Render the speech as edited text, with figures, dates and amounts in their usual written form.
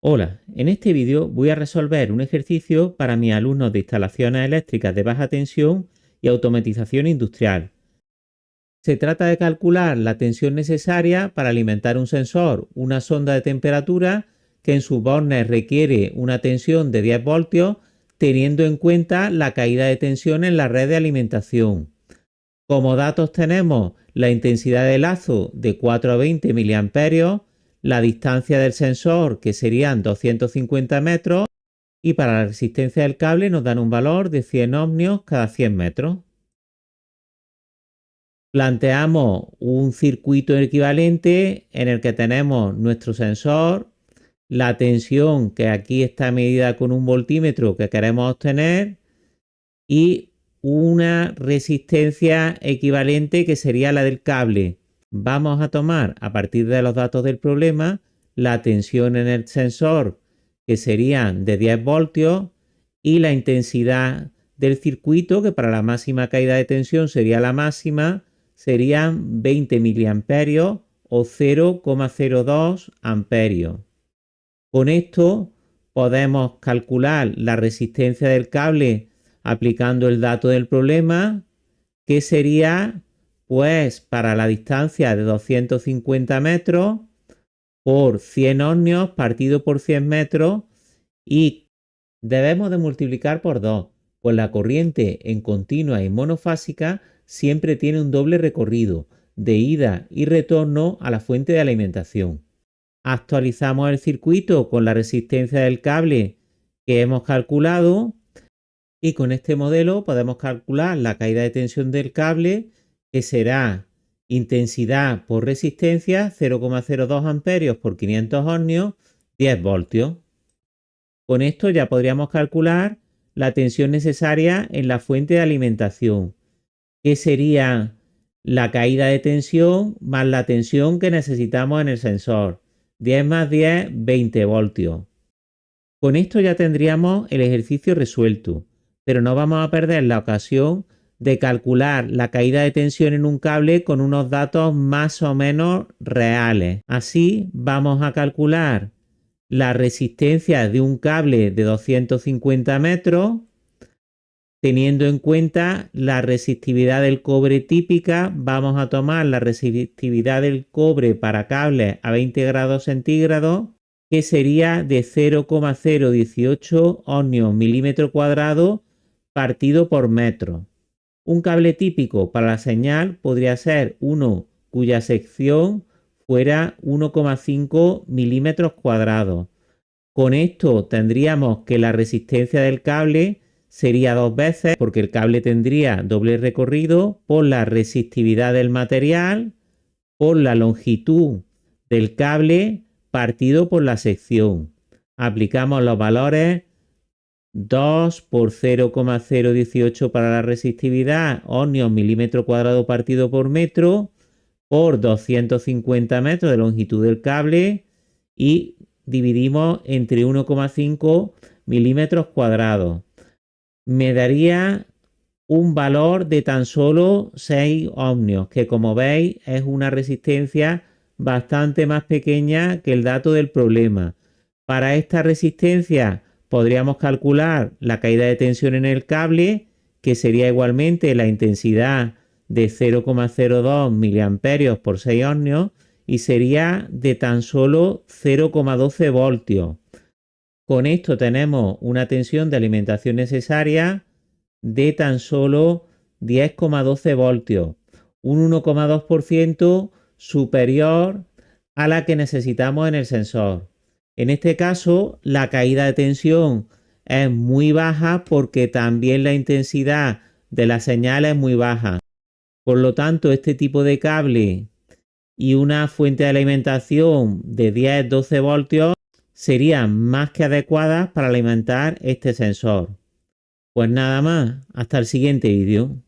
Hola, en este vídeo voy a resolver un ejercicio para mis alumnos de instalaciones eléctricas de baja tensión y automatización industrial. Se trata de calcular la tensión necesaria para alimentar un sensor, una sonda de temperatura que en sus bornes requiere una tensión de 10 voltios, teniendo en cuenta la caída de tensión en la red de alimentación. Como datos tenemos la intensidad de lazo de 4 a 20 miliamperios, la distancia del sensor que serían 250 metros y para la resistencia del cable nos dan un valor de 100 ohmios cada 100 metros. Planteamos un circuito equivalente en el que tenemos nuestro sensor, la tensión que aquí está medida con un voltímetro que queremos obtener y una resistencia equivalente que sería la del cable. Vamos a tomar a partir de los datos del problema la tensión en el sensor que serían de 10 voltios y la intensidad del circuito que para la máxima caída de tensión sería la máxima, serían 20 miliamperios o 0,02 amperios. Con esto podemos calcular la resistencia del cable aplicando el dato del problema, que sería pues para la distancia de 250 metros por 100 ohmios partido por 100 metros y debemos de multiplicar por 2, pues la corriente en continua y monofásica siempre tiene un doble recorrido de ida y retorno a la fuente de alimentación. Actualizamos el circuito con la resistencia del cable que hemos calculado y con este modelo podemos calcular la caída de tensión del cable, que será intensidad por resistencia 0,02 amperios por 500 ohmios, 10 voltios. Con esto ya podríamos calcular la tensión necesaria en la fuente de alimentación, que sería la caída de tensión más la tensión que necesitamos en el sensor. 10 más 10, 20 voltios. Con esto ya tendríamos el ejercicio resuelto, pero no vamos a perder la ocasión de calcular la caída de tensión en un cable con unos datos más o menos reales. Así vamos a calcular la resistencia de un cable de 250 metros, teniendo en cuenta la resistividad del cobre típica. Vamos a tomar la resistividad del cobre para cables a 20 grados centígrados, que sería de 0,018 ohmios milímetro cuadrado partido por metro. Un cable típico para la señal podría ser uno cuya sección fuera 1,5 milímetros cuadrados. Con esto tendríamos que la resistencia del cable sería 2 veces, porque el cable tendría doble recorrido, por la resistividad del material, por la longitud del cable partido por la sección. Aplicamos los valores 2 por 0,018 para la resistividad, ohmios milímetro cuadrado partido por metro, por 250 metros de longitud del cable y dividimos entre 1,5 milímetros cuadrados. Me daría un valor de tan solo 6 ohmios, que como veis es una resistencia bastante más pequeña que el dato del problema. Para esta resistencia podríamos calcular la caída de tensión en el cable, que sería igualmente la intensidad de 0,02 miliamperios por 6 ohmios y sería de tan solo 0,12 voltios. Con esto tenemos una tensión de alimentación necesaria de tan solo 10,12 voltios, un 1,2% superior a la que necesitamos en el sensor. En este caso, la caída de tensión es muy baja porque también la intensidad de la señal es muy baja. Por lo tanto, este tipo de cable y una fuente de alimentación de 10-12 voltios serían más que adecuadas para alimentar este sensor. Pues nada más, hasta el siguiente vídeo.